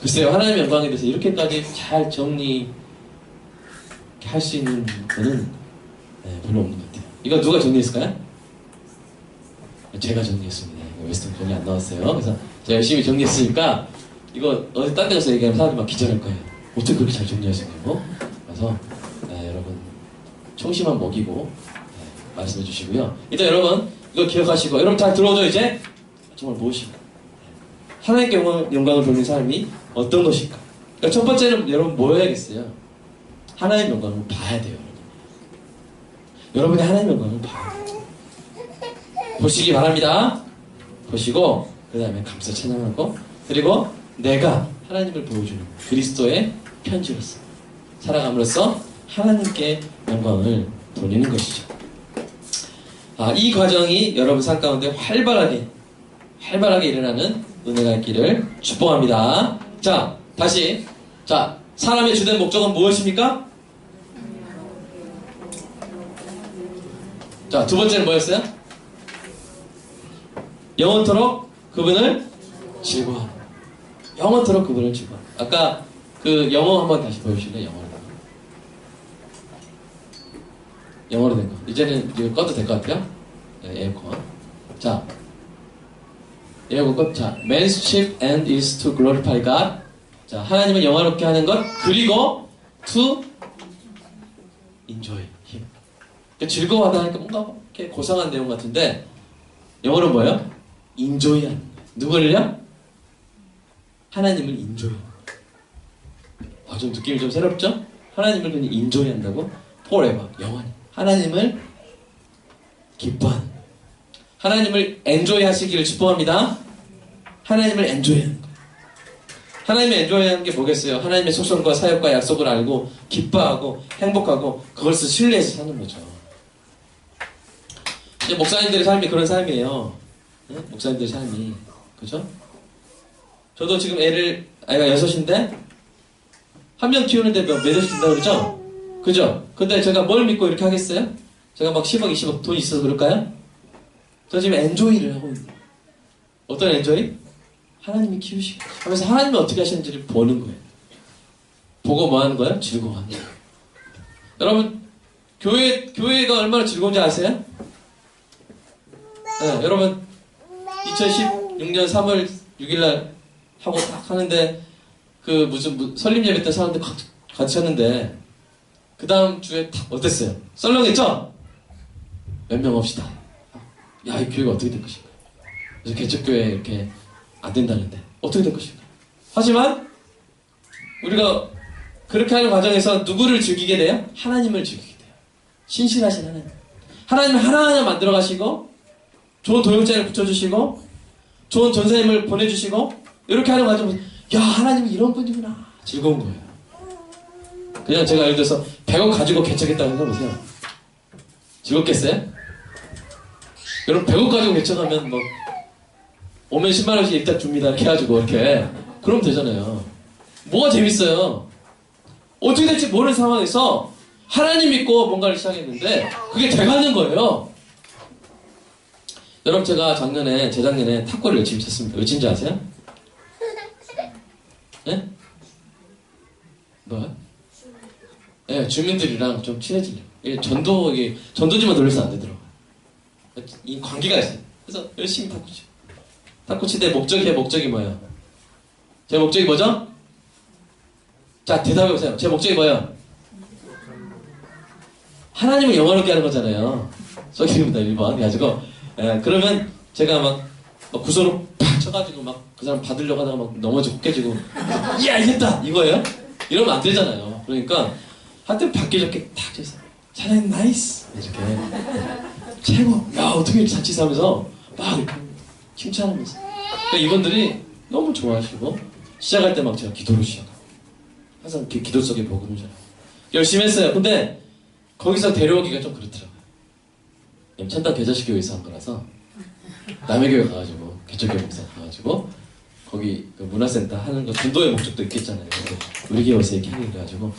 Speaker 1: 글쎄요, 하나님의 영광에 대해서 이렇게까지 잘 정리할 수 있는 분은 별로 없는 것 같아요. 이거 누가 정리했을까요? 제가 정리했습니다. 웨스턴 정리 안 나왔어요. 그래서 제가 열심히 정리했으니까 이거 어디 딴 데 가서 얘기하면 사람들이 막 기절할 거예요. 어떻게 그렇게 잘 정리하시냐고. 그래서 여러분 청심환 먹이고 말씀해 주시고요. 일단 여러분 이거 기억하시고 여러분 잘 들어오죠 이제? 정말 무엇인가? 하나님께 영광을 돌리는 삶이 어떤 것일까? 그러니까 첫 번째는 여러분 뭐 해야겠어요? 하나님의 영광을 봐야 돼요. 여러분이 하나님의 영광을 봐야 돼요. 보시기 바랍니다. 보시고 그 다음에 감사 찬양하고 그리고 내가 하나님을 보여주는 그리스도의 편지로서 살아감으로써 하나님께 영광을 돌리는 것이죠. 이 과정이 여러분 삶 가운데 활발하게 일어나는 은혜가 있기를 축복합니다. 자, 다시. 자, 사람의 주된 목적은 무엇입니까? 자, 두 번째는 뭐였어요? 영원토록 그분을 즐거워하는. 영원토록 그분을 즐거워하는. 아까 그 영어 한번 다시 보여주실래요? 영어로 된 거. 이제는 이거 꺼도 될 것 같아요? 네, 에어컨. 자. 에어컨 꺼. 자. Man's chief end is to glorify God. 자. 하나님을 영화롭게 하는 것. 그리고 to enjoy him. 그러니까 즐거워하다 하니까 뭔가 이렇게 고상한 내용 같은데, 영어로 뭐예요? enjoy 하는 거예요. 누구를요? 하나님을 enjoy. 좀 느낌이 좀 새롭죠? 하나님을 그냥 enjoy 한다고? forever. 영원히. 하나님을 기뻐하는, 하나님을 엔조이 하시기를 축복합니다. 하나님을 엔조이 하는 거예요. 하나님을 엔조이 하는 게 뭐겠어요? 하나님의 소송과 사역과 약속을 알고 기뻐하고 행복하고 그것을 신뢰해서 사는 거죠. 이제 목사님들의 삶이 그런 삶이에요. 네? 목사님들의 삶이. 그죠? 저도 지금 아이가 6인데 한 명 키우는데 몇억씩 든다고 그러죠? 그죠? 근데 제가 뭘 믿고 이렇게 하겠어요? 제가 막 10억, 20억 돈 있어서 그럴까요? 저 지금 엔조이를 하고 있는 거예요. 어떤 엔조이? 하나님이 키우시고 하면서 하나님이 어떻게 하시는지를 보는 거예요. 보고 뭐 하는 거예요? 즐거워하는 거예요. 여러분, 교회가 얼마나 즐거운지 아세요? 네, 여러분, 2016년 3월 6일날 하고 딱 하는데, 무슨 설립 예배 때 사람들 같이 했는데, 그 다음 주에 딱 어땠어요? 썰렁했죠? 몇 명 없이 다. 야, 이 교회가 어떻게 될 것인가? 그래서 개척교회 이렇게 안 된다는데, 어떻게 될 것인가? 하지만 우리가 그렇게 하는 과정에서 누구를 즐기게 돼요? 하나님을 즐기게 돼요. 신실하신 하나님. 하나님을 하나하나 만들어 가시고 좋은 도용장을 붙여주시고 좋은 전사님을 보내주시고 이렇게 하는 과정에서 야 하나님이 이런 분이구나 즐거운 거예요. 그냥 제가 예를 들어서 100억 가지고 개척했다고 해보세요. 즐겁겠어요? 여러분 100억 가지고 개척하면 뭐 오면 10만원씩 일단 줍니다 이렇게 해가지고 이렇게 그러면 되잖아요. 뭐가 재밌어요? 어떻게 될지 모르는 상황에서 하나님 믿고 뭔가를 시작했는데 그게 돼가는 거예요. 여러분 제가 재작년에 탁구를 열심히 쳤습니다. 왜 친지 아세요? 예? 뭐야? 예, 주민들이랑 좀 친해지려고. 이게 전도지만 돌려서 안 되더라고요. 이 관계가 있어요. 그래서 열심히 탁구 치고. 탁구 치대 목적이 뭐예요? 제 목적이 뭐죠? 자, 대답해보세요. 제 목적이 뭐예요? 하나님을 영화롭게 하는 거잖아요. 써있습니다, 1번. 그래가지고, 예, 그러면 제가 막 구서로 팍 쳐가지고 막 그 사람 받으려고 하다가 막 넘어지고 깨지고, 야, 이겼다! 이거예요? 이러면 안 되잖아요. 그러니까, 하여튼 받기 좋게 탁 쳐서, 사장님 나이스! 이렇게. 최고! 야, 어떻게 이렇게 잘 치서 하면서 막 이렇게 칭찬하면서. 그러니까 이분들이 너무 좋아하시고, 시작할 때 막 제가 기도로 시작하고, 항상 기도 속에 복음을 전하고. 열심히 했어요. 근데, 거기서 데려오기가 좀 그렇더라고요. 천당 계좌식 교회에서 한 거라서 남의 교회 가가지고 개척교회 목사 가가지고 거기 그 문화센터 하는 거 전도의 목적도 있겠잖아요. 그래서 우리 교회 와서 이렇게 하는 그래가지고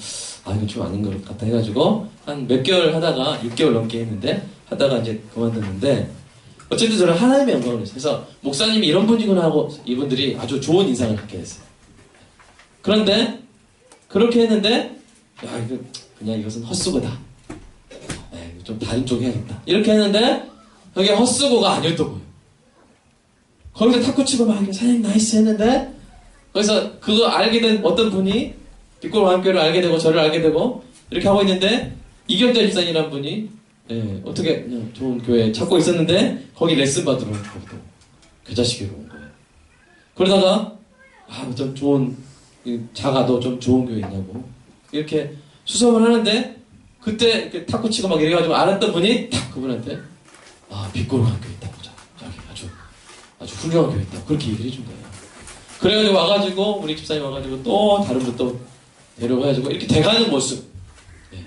Speaker 1: 아 이거 좀 아닌 것 같다 해가지고 한 몇 개월 하다가 6개월 넘게 했는데 하다가 이제 그만뒀는데 어쨌든 저는 하나님의 영광을 했어요. 그래서 목사님이 이런 분이구나 하고 이분들이 아주 좋은 인상을 갖게 했어요. 그런데 그렇게 했는데 야 이거 그냥 이것은 헛수고다. 좀 다른 쪽 해야겠다. 이렇게 했는데 그게 헛수고가 아니었던 거예요. 거기서 탁구 치고 막 사장님 나이스 했는데 거기서 그거 알게 된 어떤 분이 빛골 왕교회를 알게 되고 저를 알게 되고 이렇게 하고 있는데 이경자 집사님이라는 분이 어떻게 그냥 좋은 교회 찾고 있었는데 거기 레슨 받으러 거기도 교자식으로 온 거예요. 그러다가 좀 좋은 자가도 좀 좋은 교회 있냐고 이렇게 수석을 하는데 그때 이렇게 탁구 치고 막 이래가지고 알았던 분이 탁 그분한테 빛골 왕교회 있다 보자. 저기 아주 훌륭한 교회 있다. 그렇게 얘기를 해준 거예요. 그래가지고 와가지고 우리 집사님 와가지고 또 다른 분 또 데려가가지고 이렇게 돼가는 모습. 예.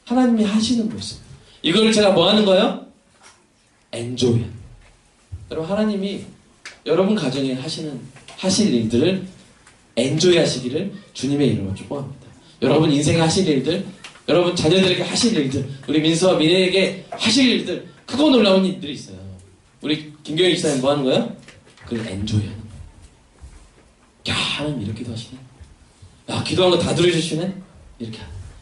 Speaker 1: 하나님이 하시는 모습. 이거를 제가 뭐 하는 거예요? 엔조이. 여러분 하나님이 여러분 가정에 하실 일들을 엔조이 하시기를 주님의 이름으로 축복합니다. 여러분 인생에 하실 일들, 여러분 자녀들에게 하실 일들, 우리 민수와 미래에게 하실 일들, 크고 놀라운 일들이 있어요. 우리 김경희 집사님 뭐 하는 거예요? 그걸 엔조이 하는 거예요. 야, 하나님 이렇게도 하시네. 야, 기도한 거 다 들어주시네. 이렇게.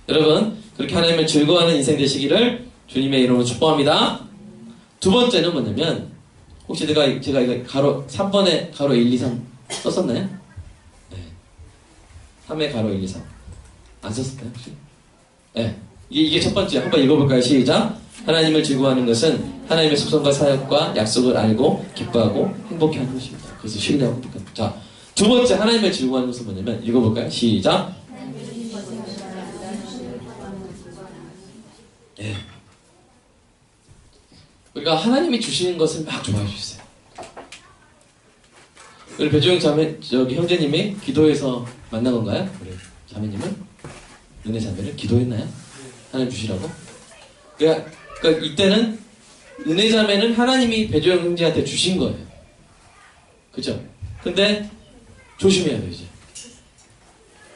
Speaker 1: 여러분, 그렇게 하나님을 즐거워하는 인생 되시기를 주님의 이름으로 축복합니다. 두 번째는 뭐냐면, 혹시 제가 이거 가로, 3번에 가로 1, 2, 3 썼었나요? 네. 3의 가로 1, 2, 3. 안 썼을까요, 혹시? 네. 이게 첫 번째. 한번 읽어볼까요? 시작. 하나님을 즐거워하는 것은 하나님의 속성과 사역과 약속을 알고 기뻐하고 행복해하는 것입니다. 그래서 신뢰하고 행복합니다. 자, 두 번째 하나님을 즐거워하는 것은 뭐냐면 읽어볼까요? 시작. 네. 우리가 하나님이 주시는 것을 막 좋아해 주세요. 우리 배주영 자매, 저기 형제님이 기도해서 만난 건가요? 우리 자매님은? 은혜 자매를 기도했나요? 하나님 주시라고? 그러니까 이때는 은혜 자매는 하나님이 배주영 형제한테 주신 거예요. 그죠? 근데 조심해야 돼요, 이제.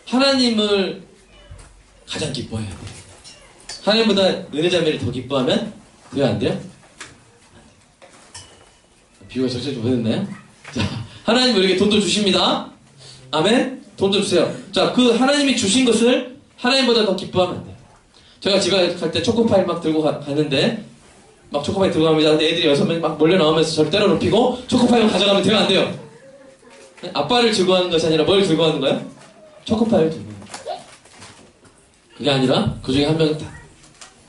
Speaker 1: 하나님을 가장 기뻐해야 돼요. 하나님보다 은혜 자매를 더 기뻐하면 돼요, 안 돼요? 비유가 적절히 좀 보였나요? 자, 하나님 우리에게 돈도 주십니다. 아멘? 돈도 주세요. 자, 그 하나님이 주신 것을 하나님보다 더 기뻐하면 안 돼요. 제가 집에 갈 때 초코파이 막 들고 가는데 막 초코파이 들고 갑니다. 근데 애들이 6명 막 몰려 나오면서 저를 때려 눕히고 초코파이만 가져가면 돼요, 안 돼요? 아빠를 즐거워하는 것이 아니라 뭘 즐거워하는 거예요? 초코파이를 즐거워하는 거예요. 그게 아니라 그 중에 한 명은 딱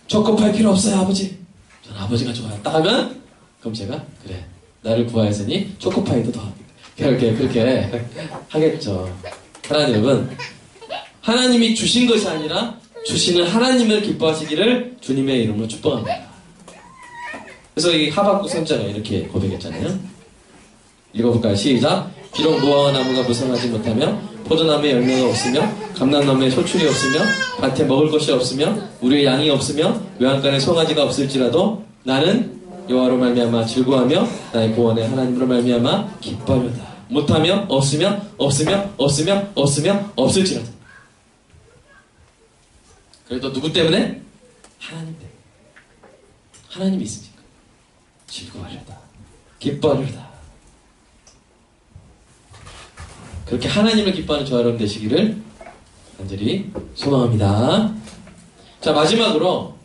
Speaker 1: 초코파이 필요 없어요, 아버지. 저는 아버지가 좋아요. 딱 하면 그럼 제가 그래, 나를 구하였으니 초코파이도 더합니다. 그렇게 하겠죠. 하나님은 하나님이 주신 것이 아니라 주시는 하나님을 기뻐하시기를 주님의 이름으로 축복합니다. 그래서 이 하박국 선자가 이렇게 고백했잖아요. 읽어볼까요? 시작. 비록 무화과 나무가 무성하지 못하며 포도나무에 열매가 없으며 감람나무에 소출이 없으며 밭에 먹을 것이 없으며 우리의 양이 없으며 외양간에 송아지가 없을지라도 나는 여호와로 말미암아 즐거워하며 나의 구원의 하나님으로 말미암아 기뻐하려다. 못하며 없으며 없을지라도. 그래도 누구 때문에? 하나님 때문에. 하나님이 있으니까 즐거워하려다. 기뻐하려다. 그렇게 하나님을 기뻐하는 저와 여러분 되시기를 간절히 소망합니다. 자, 마지막으로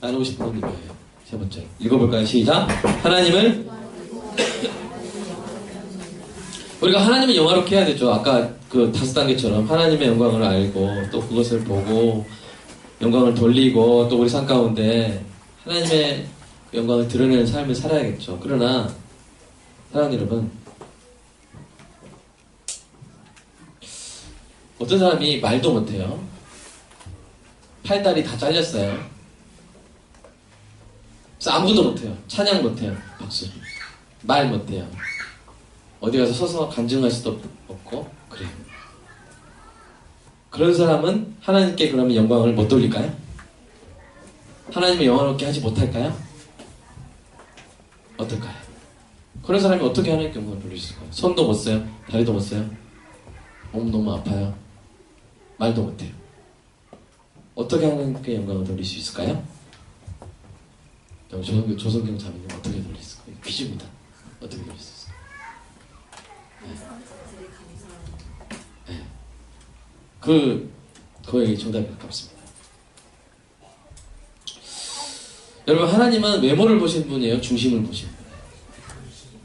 Speaker 1: 나누고 싶은 건 이거예요. 세 번째. 읽어볼까요? 시작. 하나님을 우리가 하나님을 영화롭게 해야 되죠. 아까 그 5단계처럼 하나님의 영광을 알고 또 그것을 보고 영광을 돌리고 또 우리 삶 가운데 하나님의 영광을 드러내는 삶을 살아야겠죠. 그러나 사랑하는 여러분, 어떤 사람이 말도 못해요. 팔다리 다 잘렸어요. 그래서 아무것도 못해요. 찬양 못해요. 박수. 말 못해요. 어디 가서 서서 간증할 수도 없고 그래요. 그런 사람은 하나님께 그러면 영광을 못 돌릴까요? 하나님의 영광롭게 하지 못할까요? 어떨까요? 그런 사람이 어떻게 하나님께 영광을 돌릴 수 있을까요? 손도 못 써요. 다리도 못 써요. 몸 너무 아파요. 말도 못해요. 어떻게 하나님께 영광을 돌릴 수 있을까요? 조성경 자매님 어떻게 돌릴 수 있을까요? 퀴즈입니다. 어떻게 돌릴 수 있을까요? 네. 거의 정답에 가깝습니다. 여러분, 하나님은 외모를 보시는 분이에요? 중심을 보시는 분이에요?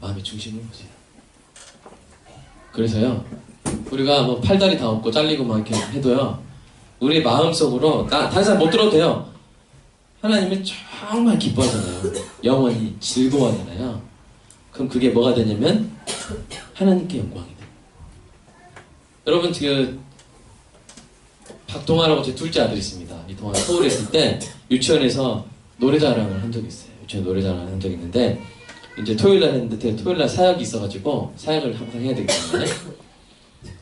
Speaker 1: 마음의 중심을 보세요. 그래서요, 우리가 뭐 팔다리 다 없고 잘리고 막 이렇게 해도요, 우리 마음속으로, 다른 사람 못 들어도 돼요. 하나님을 정말 기뻐하잖아요. 영원히 즐거워하잖아요. 그럼 그게 뭐가 되냐면, 하나님께 영광이 돼요. 여러분, 지금, 박동아라고 제 둘째 아들이 있습니다. 이 동아가 서울에 있을 때, 유치원에서 노래자랑을 한 적이 있어요. 유치원 노래자랑을 한 적이 있는데, 이제 토요일날 했는데, 토요일날 사역이 있어가지고, 사역을 항상 해야 되기 때문에,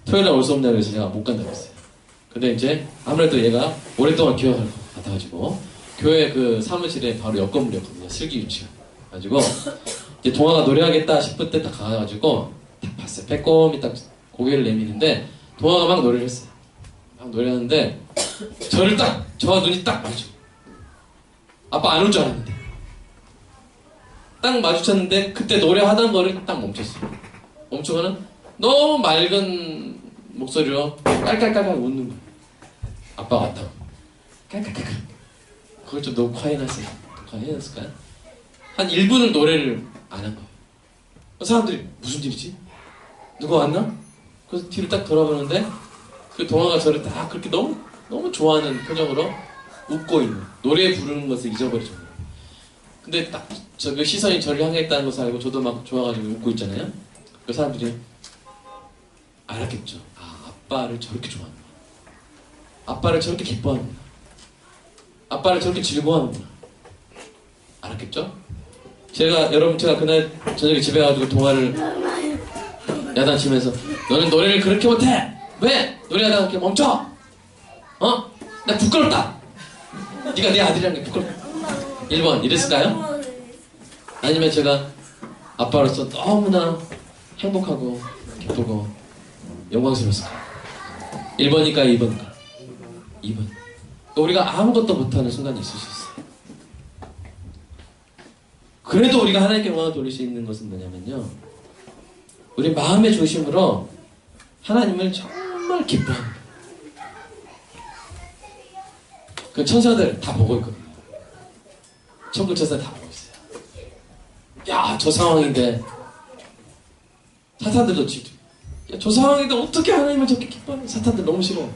Speaker 1: 토요일날 올 수 없냐고 해서 제가 못 간다고 했어요. 근데 이제 아무래도 얘가 오랫동안 기억할 것 같아가지고 교회 그 사무실에 바로 옆 건물이었거든요. 슬기 유치원. 가지고 이제 동아가 노래하겠다 싶을 때 딱 가가지고 딱 봤어요. 빼꼼히 딱 고개를 내미는데 동아가 막 노래를 했어요. 막 노래하는데 저와 눈이 딱 마주. 아빠 안 올 줄 알았는데 딱 마주쳤는데 그때 노래하던 거를 딱 멈췄어요. 멈추고는 너무 맑은 목소리로 깔깔깔깔 웃는 거예요. 아빠 같다고. 깔깔깔깔. 그걸 좀 녹화해놨어요. 녹화해놨을까요? 한 1분을 노래를 안 한 거예요. 사람들이 무슨 일이지? 누가 왔나? 그래서 뒤를 딱 돌아보는데 그 동화가 저를 딱 그렇게 너무 좋아하는 표정으로 웃고 있는, 노래 부르는 것을 잊어버릴 정도로. 근데 딱 저 시선이 저를 향해 있다는 것을 알고 저도 막 좋아가지고 웃고 있잖아요. 그 사람들이 알았겠죠. 아, 아빠를 저렇게 좋아하는구나. 아빠를 저렇게 기뻐하는구나. 아빠를 저렇게 즐거워하는구나. 알았겠죠? 제가 그날 저녁에 집에 가가지고 동화를 야단치면서 너는 노래를 그렇게 못해! 왜? 노래하다가 이렇게 멈춰! 어? 나 부끄럽다! 네가 내 아들이라는 게 부끄럽다. 1번 이랬을까요? 아니면 제가 아빠로서 너무나 행복하고 기쁘고 영광스러웠을까요? 1번일까 2번일까? 2번. 우리가 아무것도 못하는 순간이 있을 수 있어요. 그래도 우리가 하나님께 영광을 돌릴 수 있는 것은 뭐냐면요, 우리 마음의 중심으로 하나님을 정말 기뻐합니다. 그 천사들 다 보고 있거든요. 천군 천사 다 보고 있어요. 야, 저 상황인데 사탄들도 질투. 야, 저 상황인데 어떻게 하나님을 저렇게 기뻐하는, 사탄들 너무 싫어.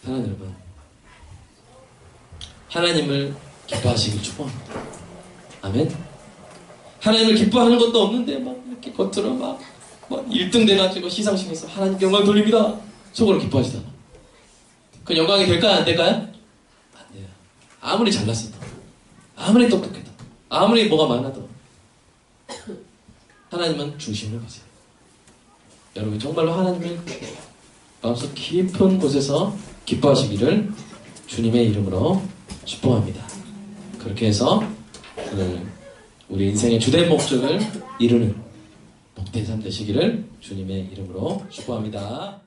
Speaker 1: 사랑하는 여러분, 하나님을 기뻐하시길 축복합니다. 아멘. 하나님을 기뻐하는 것도 없는데 막 이렇게 겉으로 막 1등 돼가지고 시상식에서 하나님께 영광 돌립니다. 속으로 기뻐하시잖아. 그 영광이 될까요? 안 될까요? 안 돼요. 아무리 잘났어도, 아무리 똑똑해도, 아무리 뭐가 많아도 하나님은 중심을 보세요. 여러분 정말로 하나님을 마음속 깊은 곳에서 기뻐하시기를 주님의 이름으로 축복합니다. 그렇게 해서 오늘 우리 인생의 주된 목적을 이루는 복된 삶 되시기를 주님의 이름으로 축복합니다.